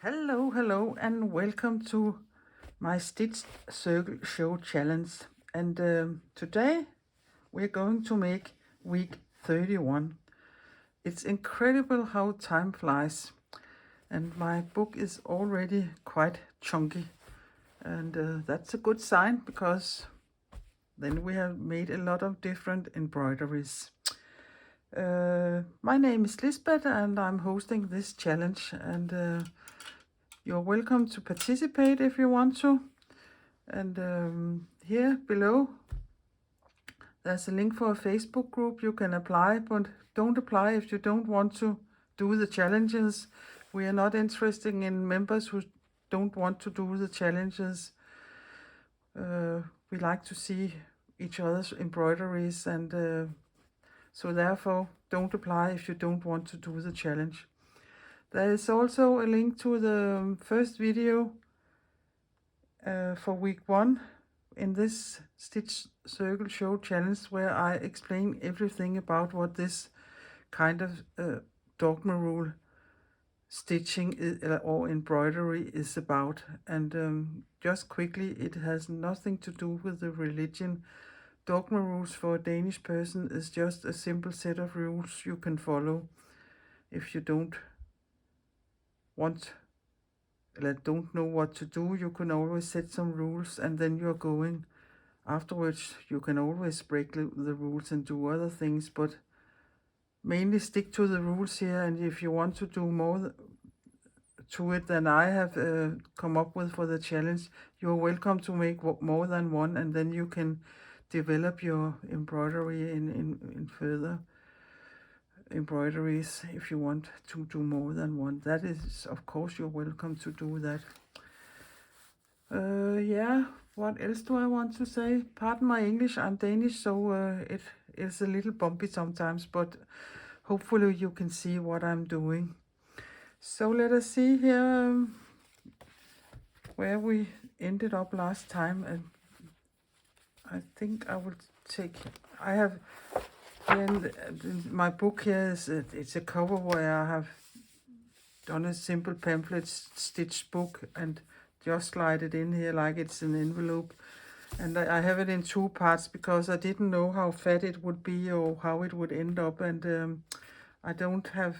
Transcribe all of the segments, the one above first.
Hello, and welcome to my Stitched Circle Show Challenge. And today we're going to make week 31. It's incredible how time flies, and my book is already quite chunky. And that's a good sign because then we have made a lot of different embroideries. My name is Lisbeth, and I'm hosting this challenge. And you're welcome to participate if you want to. And here below, there's a link for a Facebook group. You can apply, but don't apply if you don't want to do the challenges. We are not interested in members who don't want to do the challenges. We like to see each other's embroideries, and so therefore don't apply if you don't want to do the challenge. There is also a link to the first video for week 1 in this Stitch Circle Show Challenge, where I explain everything about what this kind of Dogma Rule stitching or embroidery is about. And just quickly, it has nothing to do with the religion. Dogma Rules for a Danish person is just a simple set of rules you can follow if you don't know what to do. You can always set some rules, and then you're going. Afterwards, you can always break the rules and do other things, but mainly stick to the rules here. And if you want to do more to it than I have come up with for the challenge, you're welcome to make more than one, and then you can develop your embroidery in further embroideries if you want to do more than one. That is, of course, you're welcome to do that. Yeah, what else do I want to say? Pardon my English, I'm Danish, so it is a little bumpy sometimes, but hopefully you can see what I'm doing. So let us see here where we ended up last time. And I think I will I have in my book here, it's a cover where I have done a simple pamphlet stitched book and just slide it in here like it's an envelope. And I have it in 2 parts because I didn't know how fat it would be or how it would end up. And I don't have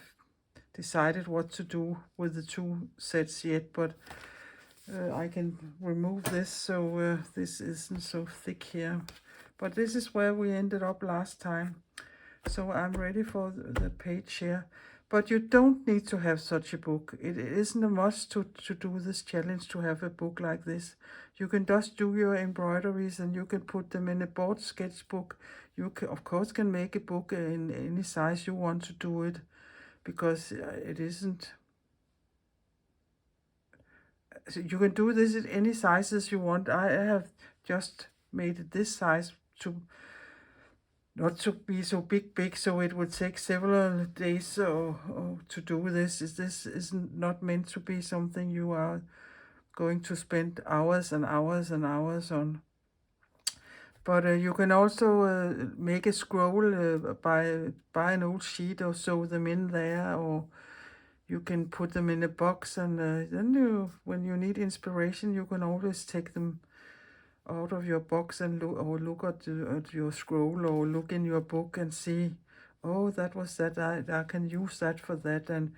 decided what to do with the 2 sets yet, but I can remove this so this isn't so thick here. But this is where we ended up last time. So I'm ready for the page here. But you don't need to have such a book. It isn't a must to do this challenge to have a book like this. You can just do your embroideries and you can put them in a board sketchbook. You can, of course, can make a book in any size you want to do it, because it isn't... So you can do this at any sizes you want. I have just made it this size to not to be so big, so it would take several days or to do this. This isn't not meant to be something you are going to spend hours and hours and hours on. But you can also make a scroll buy an old sheet or sew them in there, or you can put them in a box, and then when you need inspiration, you can always take them out of your box and look at your scroll, or look in your book and see, oh, that was that, I can use that for that, and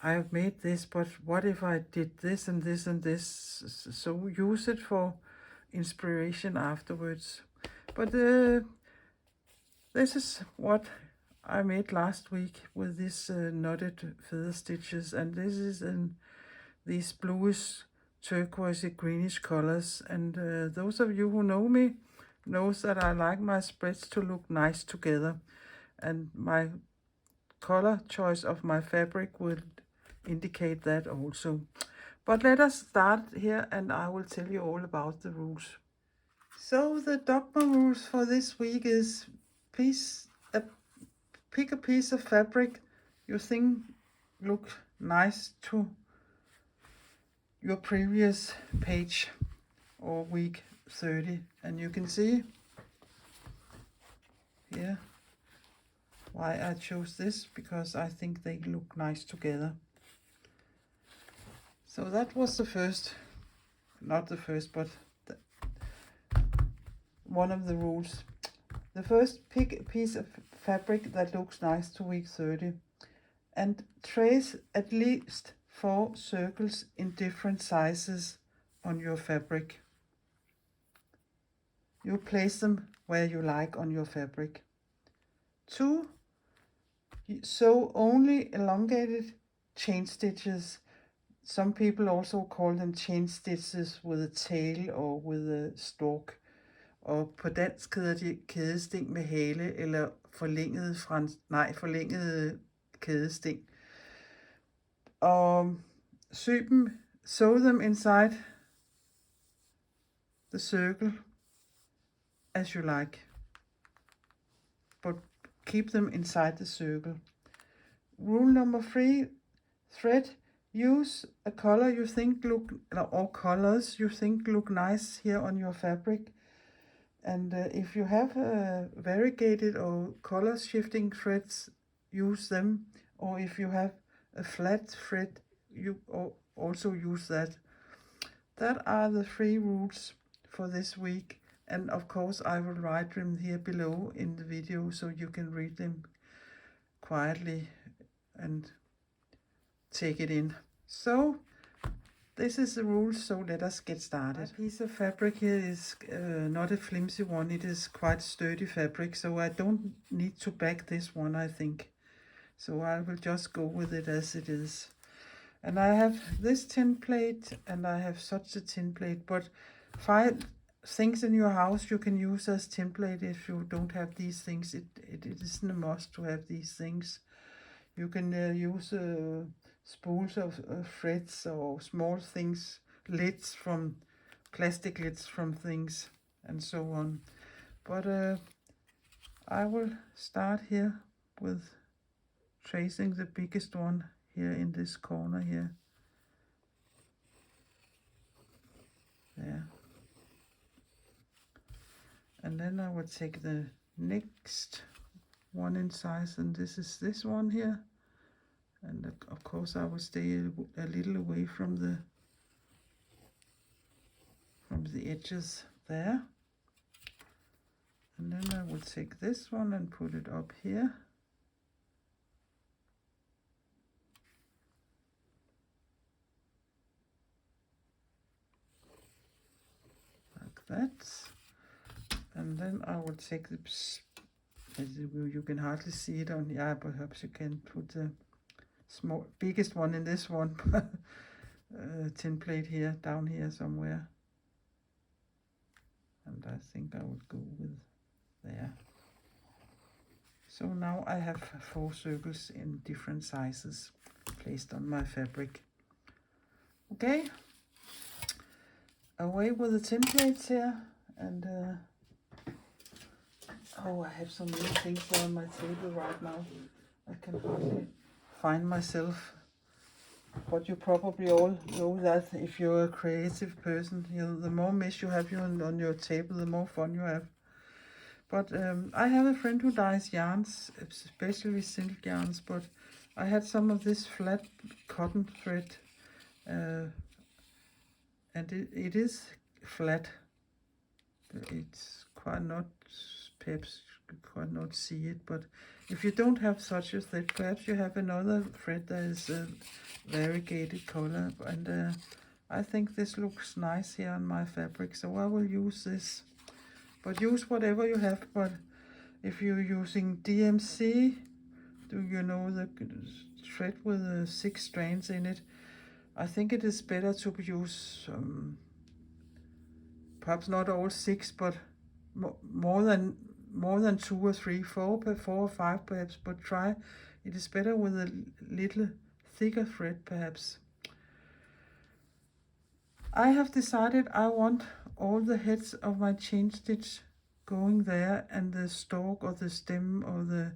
I have made this, but what if I did this and this and this? So use it for inspiration afterwards. But this is what I made last week with these knotted feather stitches, and this is in these bluish turquoise greenish colors. And those of you who know me knows that I like my spreads to look nice together, and my color choice of my fabric will indicate that also. But let us start here, and I will tell you all about the rules. So the Dogma Rules for this week is pick a piece of fabric you think look nice to your previous page or week 30, and you can see here why I chose this, because I think they look nice together. So that was the first, not the first, but one of the rules. The first, pick a piece of fabric that looks nice to week 30 and trace at least 4 circles in different sizes on your fabric. You place them where you like on your fabric. 2, sew only elongated chain stitches. Some people also call them chain stitches with a tail or with a stalk. Og på dansk hedder de kædesting med hale, eller forlængede kædesting. Og sy dem, sew them inside the circle as you like, but keep them inside the circle. Rule number 3, thread. Use a color you think or colors you think look nice here on your fabric. And if you have variegated or color shifting threads, use them. Or if you have a flat thread, you also use that. That are the 3 rules for this week. And of course I will write them here below in the video so you can read them quietly and take it in. So this is the rules, so let us get started. My piece of fabric here is not a flimsy one, it is quite sturdy fabric, so I don't need to back this one, I think. So I will just go with it as it is. And I have this tin plate and I have such a tin plate, but 5 things in your house you can use as tin plate if you don't have these things. It isn't a must to have these things. You can use spools of threads or small things, lids from plastic lids from things and so on. But I will start here with tracing the biggest one here in this corner here. There. And then I will take the next one in size, and this is this one here. And of course I will stay a little away from the edges there. And then I will take this one and put it up here. Like that. And then I will take the, you can hardly see it on, yeah, perhaps you can put the biggest one in this one tin plate here, down here somewhere. And I think I would go with there. So now I have 4 circles in different sizes placed on my fabric. Okay, away with the tin plates here. And oh, I have so many things on my table right now. I can hardly find myself. But you probably all know that if you're a creative person, the more mess you have on your table, the more fun you have. But I have a friend who dyes yarns, especially silk yarns, but I had some of this flat cotton thread, and it is flat. It's quite not, perhaps you quite not see it, but if you don't have such a thread, perhaps you have another thread that is a variegated color, and I think this looks nice here on my fabric, so I will use this. But use whatever you have. But if you're using DMC, do you know the thread with 6 strands in it? I think it is better to use perhaps not all 6, but more than 2 or 3, 4 or 5 perhaps. But try. It is better with a little thicker thread perhaps. I have decided I want all the heads of my chain stitch going there, and the stalk or the stem or the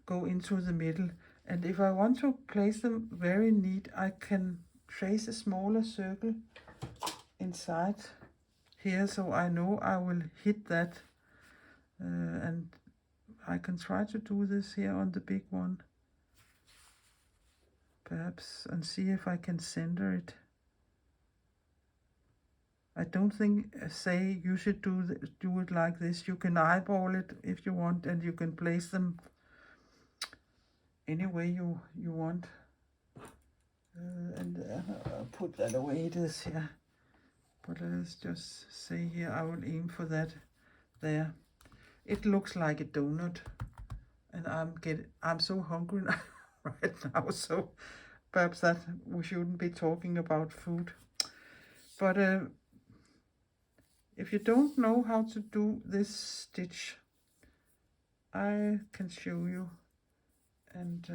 go into the middle. And if I want to place them very neat, I can trace a smaller circle inside here, so I know I will hit that, and I can try to do this here on the big one. perhaps, and see if I can center it. I don't think say you should do it like this. You can eyeball it if you want, and you can place them any way you want. I'll put that away. It is here. But let's just say here I will aim for that there. It looks like a donut, and I'm so hungry right now. So perhaps that we shouldn't be talking about food. But if you don't know how to do this stitch, I can show you. And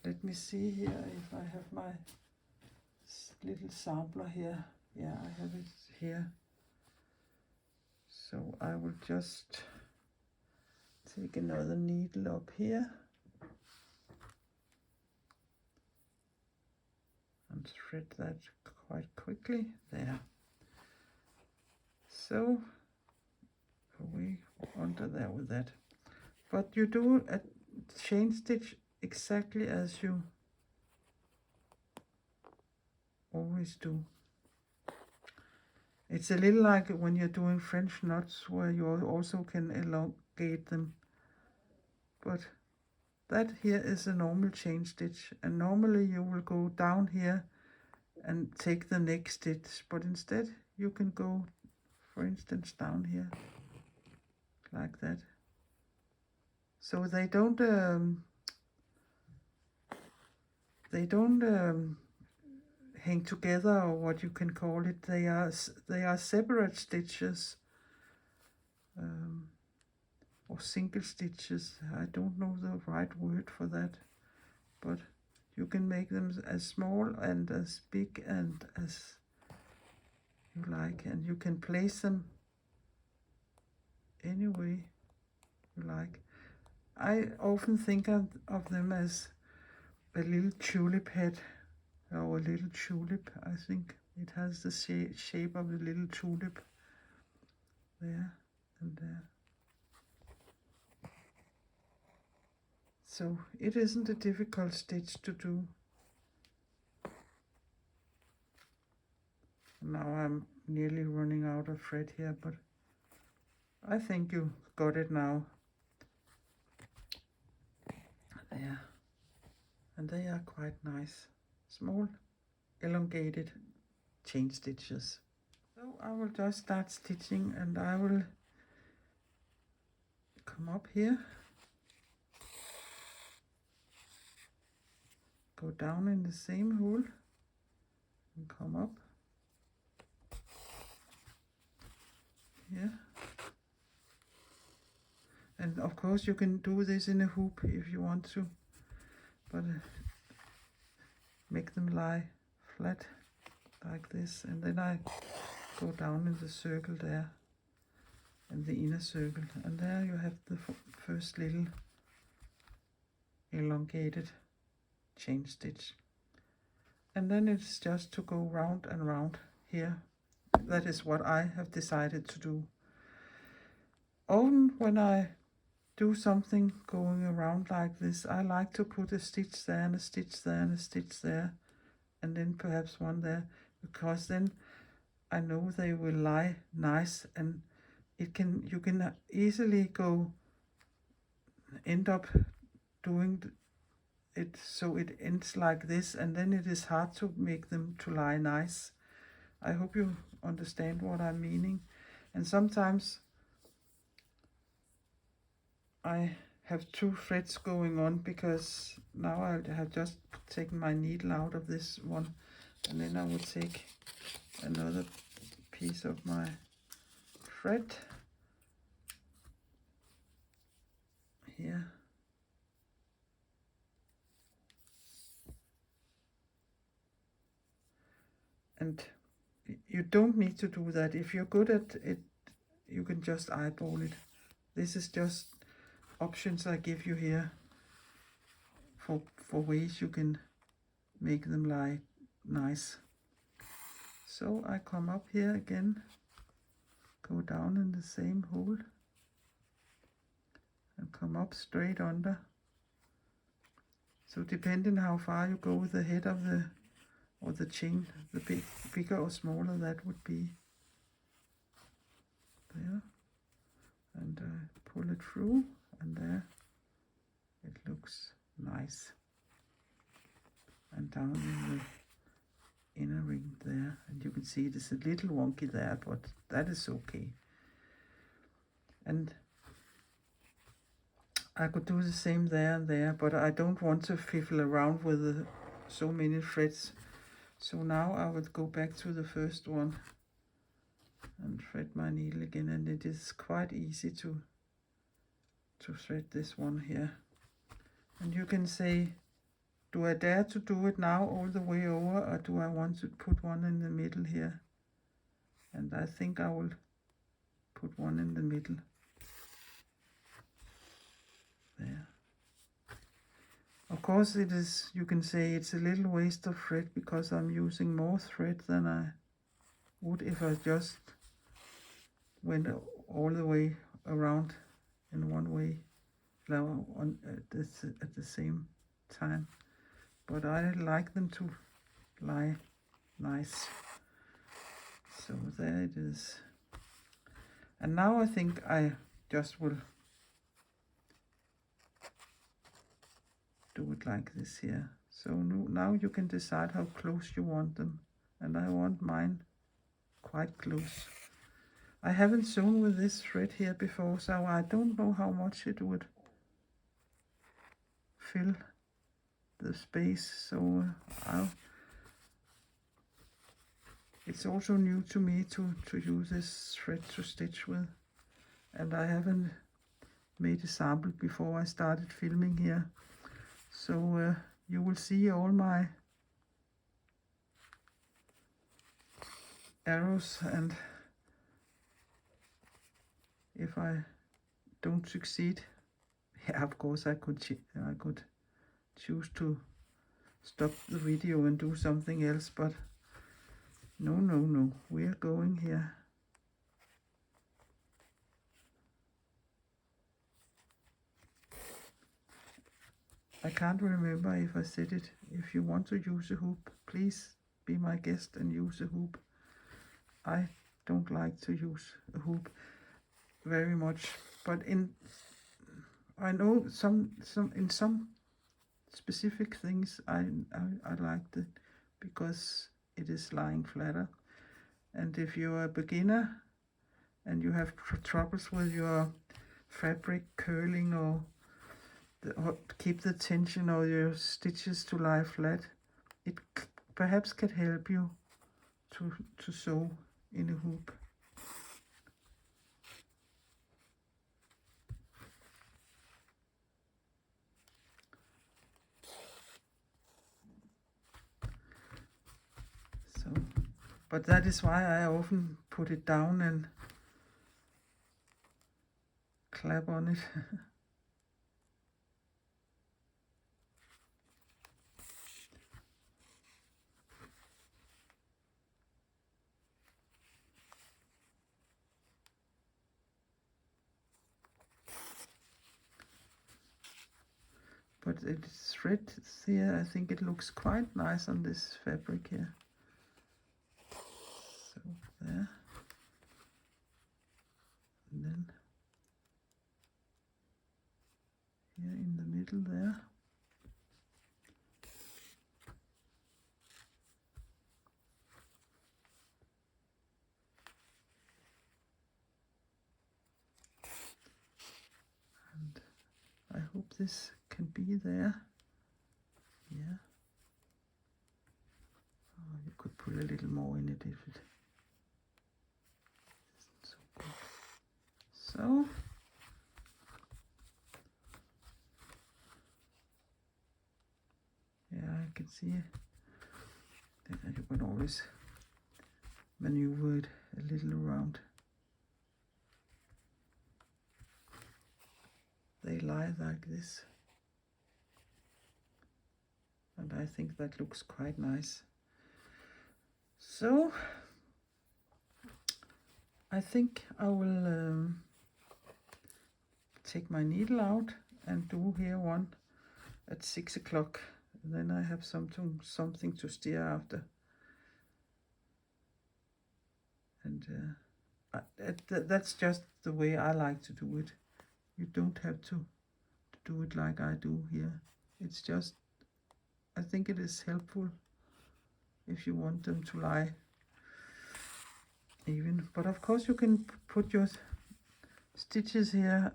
let me see here if I have my little sampler here. Yeah, I have it here. So I will just take another needle up here and thread that quite quickly there. So we under there with that. But you do a chain stitch exactly as you always do. It's a little like when you're doing French knots, where you also can elongate them. But that here is a normal chain stitch, and normally you will go down here and take the next stitch, but instead you can go, for instance, down here like that. So they don't hang together, or what you can call it. They are separate stitches, or single stitches. I don't know the right word for that, but you can make them as small and as big and as you like, and you can place them any way you like. I often think of them as a little tulip head, or a little tulip. I think it has the shape of a little tulip there and there. So it isn't a difficult stitch to do. Now I'm nearly running out of thread here, but I think you got it now. There. And they are quite nice. Small, elongated chain stitches. So I will just start stitching, and I will come up here, go down in the same hole, and come up here. And of course you can do this in a hoop if you want to, but make them lie flat like this, and then I go down in the circle there, in the inner circle, and there you have the first little elongated chain stitch. And then it's just to go round and round here. That is what I have decided to do. Often when I do something going around like this, I like to put a stitch there and a stitch there and a stitch there, and then perhaps one there, because then I know they will lie nice, and you can easily end up doing it so it ends like this, and then it is hard to make them to lie nice. I hope you understand what I'm meaning. And sometimes I have two threads going on, because now I have just taken my needle out of this one, and then I will take another piece of my thread here, and you don't need to do that. If you're good at it, you can just eyeball it. This is just options I give you here for ways you can make them lie nice. So I come up here again, go down in the same hole, and come up straight under, So depending how far you go with the head of the or the chain, the bigger or smaller that would be. There, and pull it through, and there it looks nice. And down in the inner ring there, and you can see it is a little wonky there, but that is okay. And I could do the same there and there, but I don't want to fiddle around with so many threads. So now I will go back to the first one and thread my needle again, and it is quite easy to thread this one here. And you can say, do I dare to do it now all the way over, or do I want to put one in the middle here? And I think I will put one in the middle. There. Of course it is, you can say it's a little waste of thread because I'm using more thread than I would if I just went all the way around in one way at the same time. But I like them to lie nice. So there it is. And now I think I just will do it like this here. So now you can decide how close you want them. And I want mine quite close. I haven't sewn with this thread here before, so I don't know how much it would fill the space. So it's also new to me to use this thread to stitch with. And I haven't made a sample before I started filming here. So you will see all my arrows, and if I don't succeed, yeah, of course I could choose to stop the video and do something else, but no, we are going here. I can't remember if I said it. If you want to use a hoop, please be my guest and use a hoop. I don't like to use a hoop very much, but I know in some specific things I liked it because it is lying flatter. And if you're a beginner and you have troubles with your fabric curling or keep the tension or your stitches to lie flat, it perhaps can help you to sew in a hoop. So, but that is why I often put it down and clap on it. But it's thread here, I think it looks quite nice on this fabric here. So there. And then here in the middle there. And I hope this can be there. Yeah. Oh, you could put a little more in it if it isn't so good. So yeah, I can see it. Then you can always maneuver it a little around. They lie like this. And I think that looks quite nice. So I think I will take my needle out and do here one at 6 o'clock. Then I have something to steer after. And that's just the way I like to do it. You don't have to do it like I do here. It's just, I think it is helpful if you want them to lie even. But of course you can put your stitches here,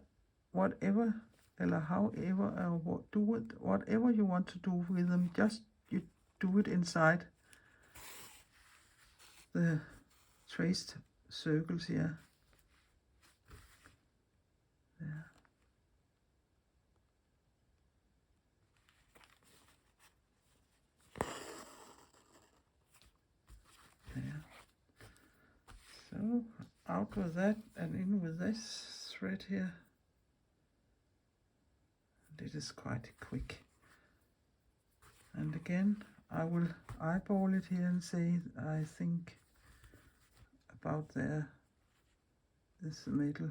whatever, or however, or do it, whatever you want to do with them. Just you do it inside the traced circles here. There. There. So out with that and in with this thread here. And it is quite quick. And again, I will eyeball it here and say, I think about there is the middle.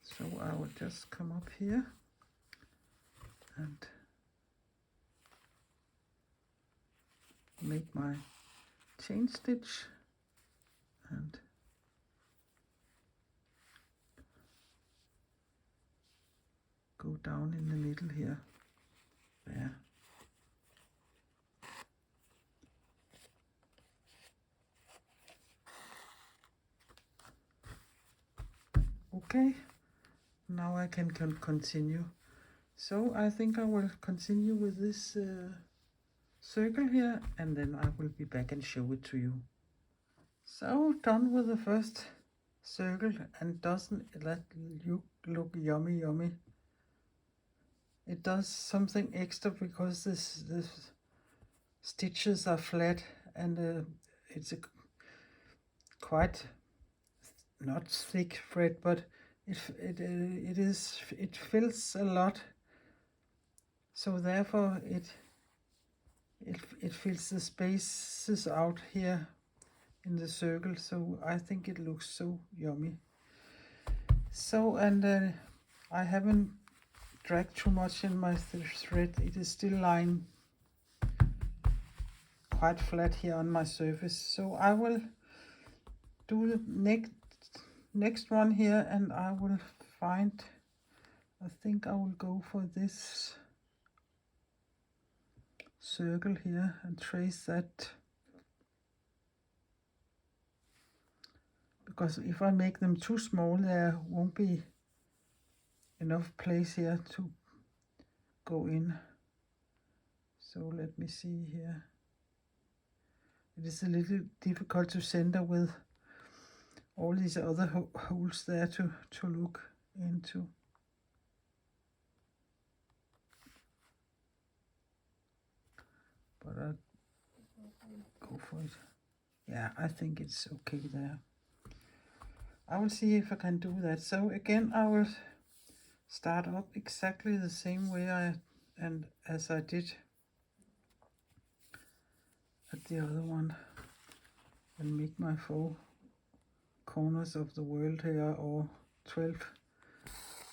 So I will just come up here and make my chain stitch and go down in the middle here. There. Okay, now I can continue. So I think I will continue with this circle here, and then I will be back and show it to you. So done with the first circle, and doesn't that look yummy? It does something extra because this stitches are flat, and it's a quite not thick thread, but it fills a lot, so therefore it fills the spaces out here in the circle. So I think it looks so yummy. So, and I haven't dragged too much in my thread. It is still lying quite flat here on my surface. So I will do the next one here, and I will find, I think I will go for this circle here and trace that, because if I make them too small, there won't be enough place here to go in. So let me see here. It is a little difficult to center with all these other holes there to look into. But I'll go for it. Yeah, I think it's okay there. I will see if I can do that. So again, I will start up exactly the same way as I did at the other one, and make my 4 corners of the world here, or 12,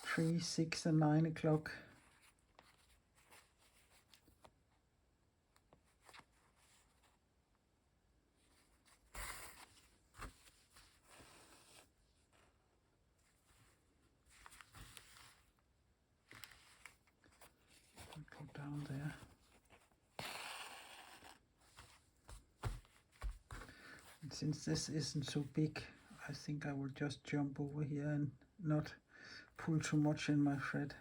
3, 6 and 9 o'clock. Go down there. And since this isn't so big, I think I will just jump over here and not pull too much in my thread.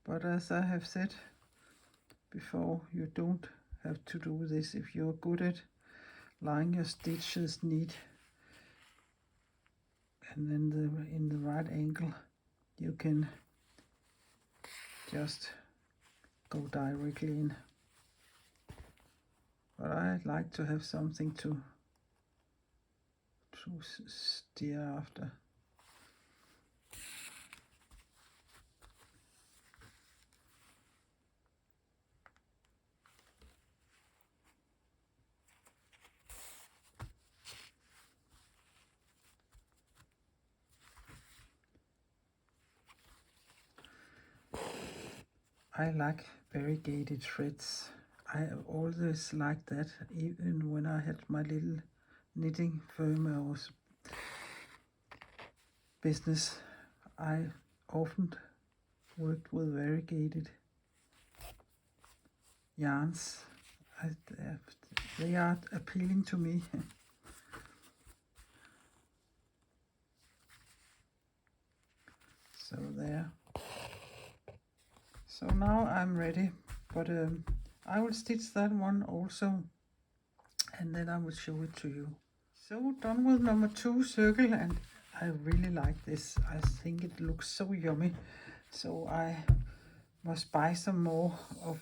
But as I have said before, you don't have to do this. If you're good at lying your stitches neat and then in the right angle, you can just go directly in. But I like to have something to steer after. I like variegated threads. I always liked that, even when I had my little knitting firm or business. I often worked with variegated yarns. They are appealing to me. So there. So now I'm ready, but I will stitch that one also, and then I will show it to you. So done with number 2 circle, and I really like this. I think it looks so yummy, so I must buy some more of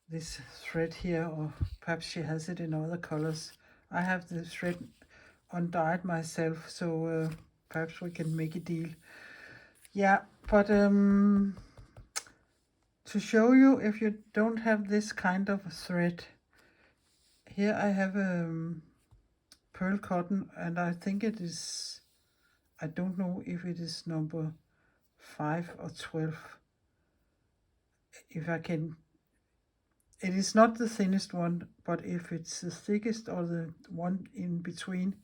this thread here, or perhaps she has it in other colors. I have the thread undyed myself, so perhaps we can make a deal. Yeah, but to show you, if you don't have this kind of thread, here I have pearl cotton, and I think it is, I don't know if it is number 5 or 12. If I can, it is not the thinnest one, but if it's the thickest or the one in between,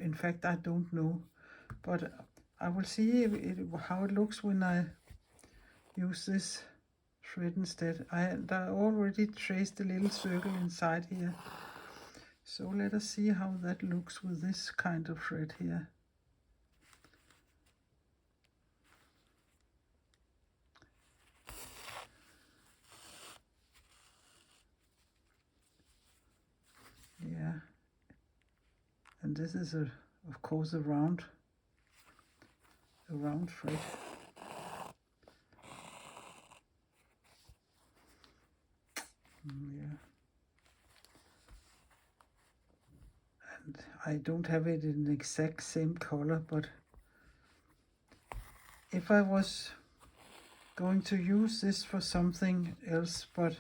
in fact I don't know, but I will see how it looks when I use this thread instead. I already traced a little circle inside here, so let us see how that looks with this kind of thread here. Yeah, and this is of course a round thread. Yeah, and I don't have it in the exact same color, but if I was going to use this for something else, but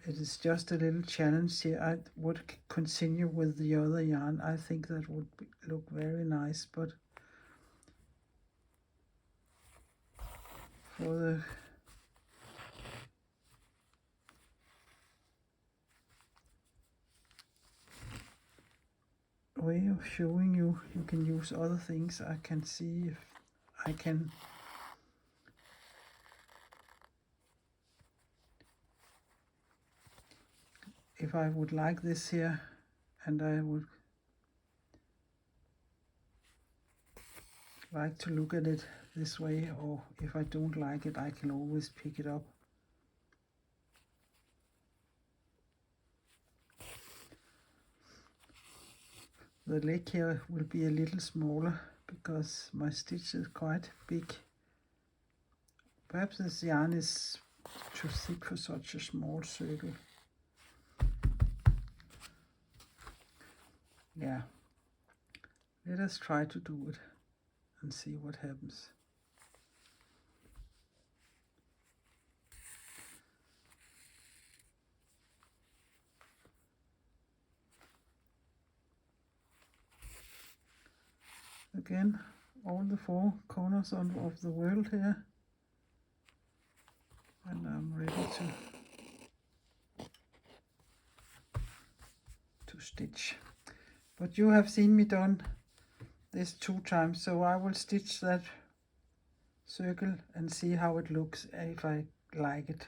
it is just a little challenge here, I would continue with the other yarn. I think that would look very nice, but for the way of showing you, you can use other things. I can see if I can if I would like this here, and I would like to look at it this way, or if I don't like it, I can always pick it up. The leg here will be a little smaller because my stitch is quite big. Perhaps this yarn is too thick for such a small circle. Yeah, let us try to do it and see what happens. Again, all the 4 corners of the world here, and I'm ready to stitch. But you have seen me done this 2 times, so I will stitch that circle and see how it looks, if I like it.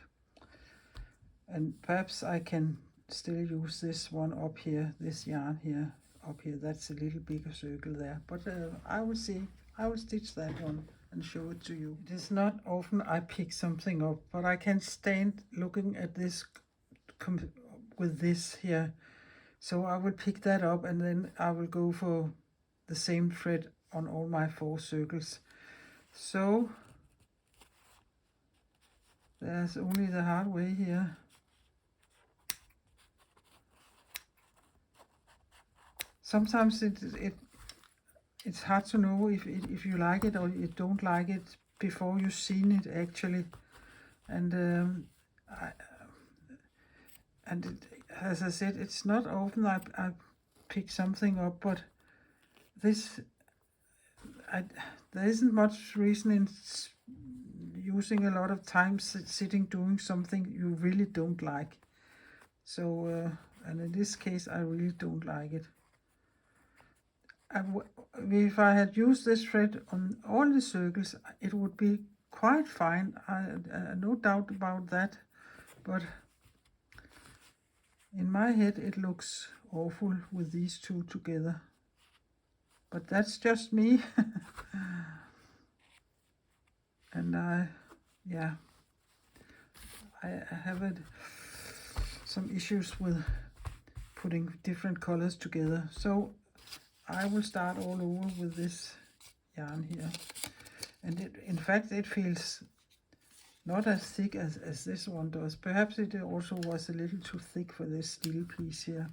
And perhaps I can still use this one up here, this yarn here up here. That's a little bigger circle there, but I will see. I will stitch that one and show it to you. It is not often I pick something up, but I can stand looking at this with this here. So I will pick that up, and then I will go for the same thread on all my 4 circles. So there's only the hard way here. Sometimes it's hard to know if you like it or you don't like it before you've seen it actually. And as I said, it's not often I pick something up, but this there isn't much reason in using a lot of time sitting doing something you really don't like. So, and in this case, I really don't like it. If I had used this thread on all the circles, it would be quite fine. No doubt about that. But in my head, it looks awful with these two together. But that's just me. And I have some issues with putting different colors together. So I will start all over with this yarn here. And in fact, it feels not as thick as this one does. Perhaps it also was a little too thick for this steel piece here.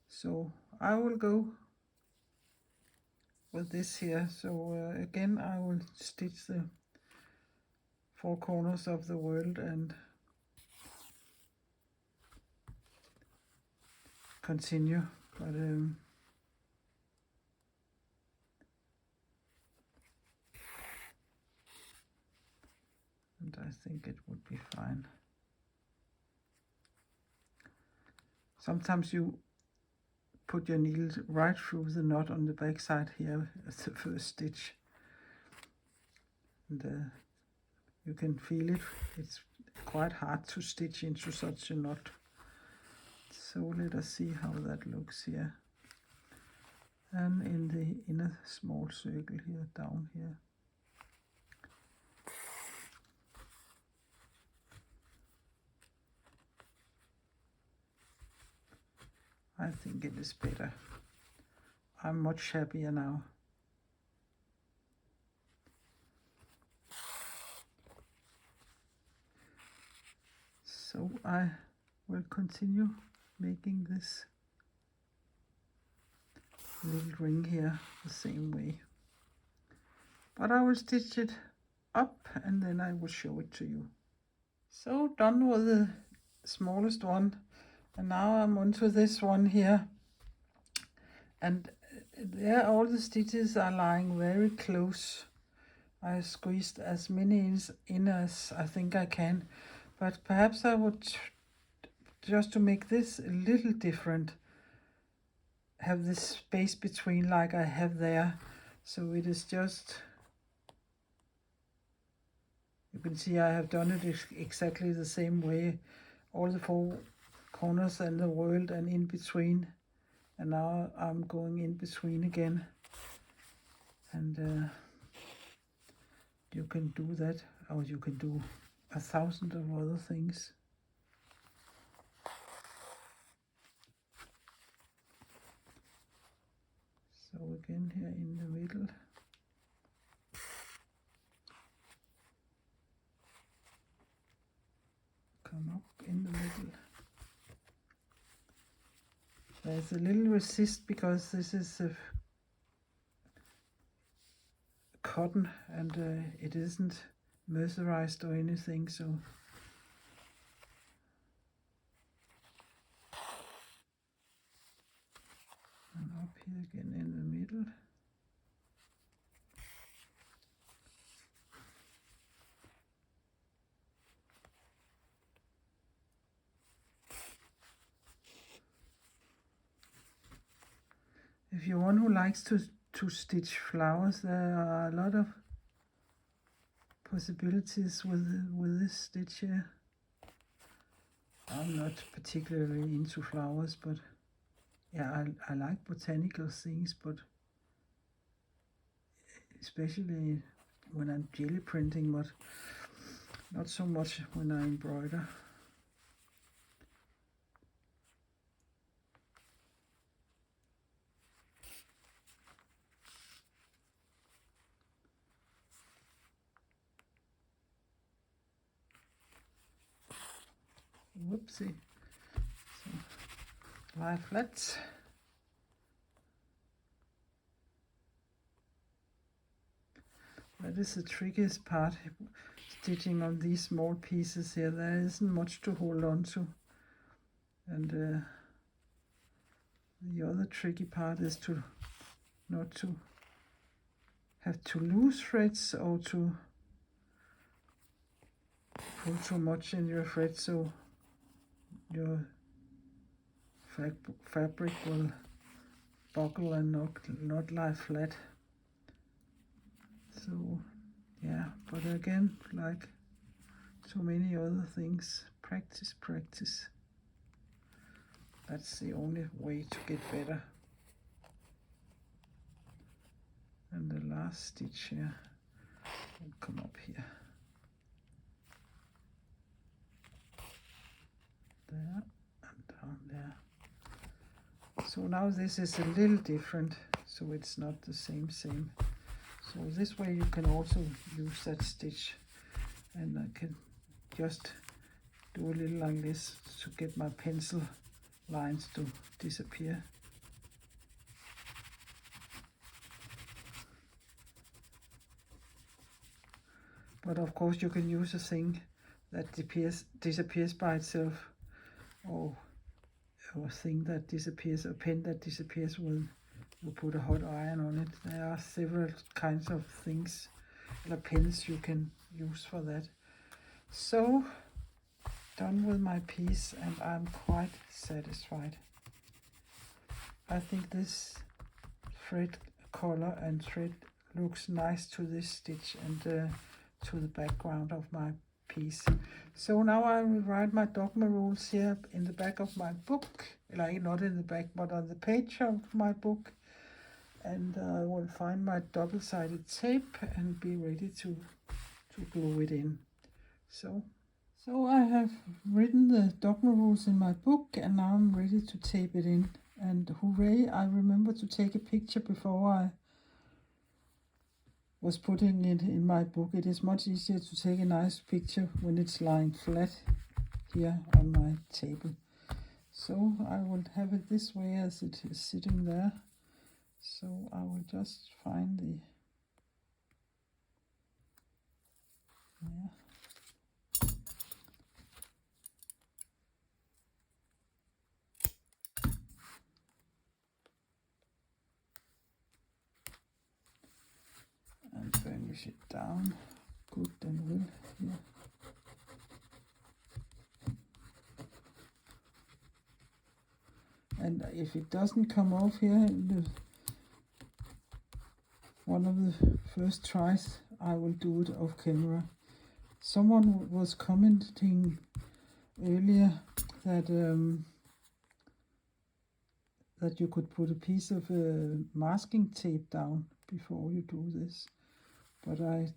So I will go with this here. So again, I will stitch the four corners of the world and continue. But and I think it would be fine. Sometimes you put your needle right through the knot on the back side here as the first stitch. And you can feel it. It's quite hard to stitch into such a knot. So let us see how that looks here. And in the inner small circle here, down here. I think it is better. I'm much happier now. So I will continue making this little ring here the same way. But I will stitch it up and then I will show it to you. So done with the smallest one. And now I'm onto this one here. And there all the stitches are lying very close. I squeezed as many in as I think I can. But perhaps I would, just to make this a little different, have this space between like I have there. So it is just, you can see I have done it exactly the same way. All the four corners and the world and in between. And now I'm going in between again. And you can do that, or you can do 1,000 of other things. So again here in the middle. Come up in the middle. There's a little resist because this is a cotton and it isn't mercerized or anything, so and up here again in the middle. If you're one who likes to stitch flowers, there are a lot of possibilities with this stitch here. I'm not particularly into flowers, but yeah, I like botanical things, but especially when I'm jelly printing, but not so much when I embroider. Whoopsie. So, lie flat. That is the trickiest part, stitching on these small pieces here. There isn't much to hold on to. And the other tricky part is to not to have to lose threads or to pull too much in your thread, so your fabric will buckle and not lie flat. So yeah, but again, like so many other things, practice. That's the only way to get better. And the last stitch here will come up here. There and down there. So now this is a little different, so it's not the same. So this way you can also use that stitch, and I can just do a little like this to get my pencil lines to disappear. But of course you can use a thing that disappears by itself, or a thing that disappears, a pen that disappears when you put a hot iron on it. There are several kinds of things, like pens you can use for that. So, done with my piece, and I'm quite satisfied. I think this thread color and thread looks nice to this stitch and to the background of my piece. So now I will write my Dogma Rules here in the back of my book, like not in the back but on the page of my book, and I will find my double-sided tape and be ready to glue it in. So I have written the Dogma Rules in my book, and now I'm ready to tape it in. And hooray, I remember to take a picture before I was putting it in my book. It is much easier to take a nice picture when it's lying flat here on my table. So I will have it this way as it is sitting there. So I will just find the, yeah. And burnish it down good and well here. And if it doesn't come off here in one of the first tries, I will do it off camera. Someone was commenting earlier that that you could put a piece of masking tape down before you do this, but I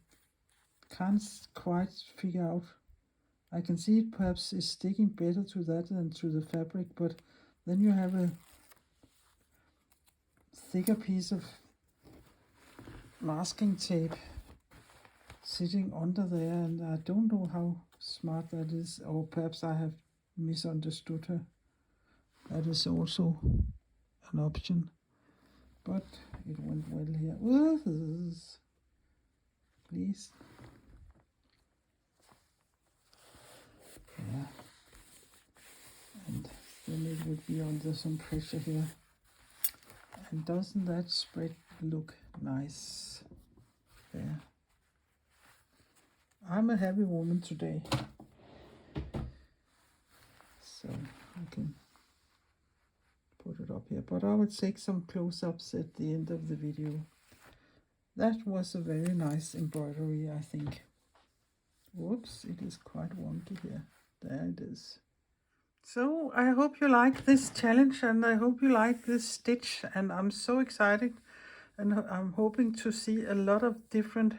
can't quite figure out. I can see it perhaps is sticking better to that than to the fabric, but then you have a thicker piece of masking tape sitting under there, and I don't know how smart that is, or perhaps I have misunderstood her. That is also an option, but it went well here. Please. Yeah. And then it would be under some pressure here. And doesn't that spread look nice there? I'm a happy woman today. So I can put it up here, but I will take some close-ups at the end of the video. That was a very nice embroidery, I think. Whoops, it is quite wonky here. There it is. So I hope you like this challenge, and I hope you like this stitch, and I'm so excited, and I'm hoping to see a lot of different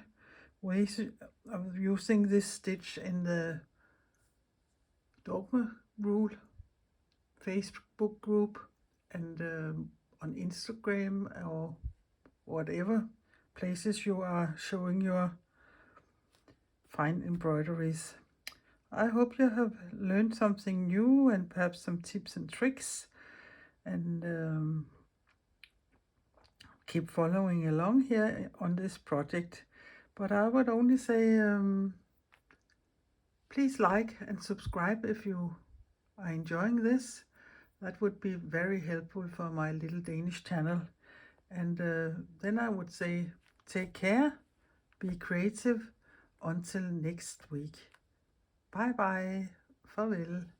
ways of using this stitch in the Dogma Rule Facebook group and on Instagram or whatever places you are showing your fine embroideries. I hope you have learned something new and perhaps some tips and tricks, and keep following along here on this project. But I would only say please like and subscribe if you are enjoying this. That would be very helpful for my little Danish channel. And then I would say take care, be creative, until next week. Bye bye. Farvel.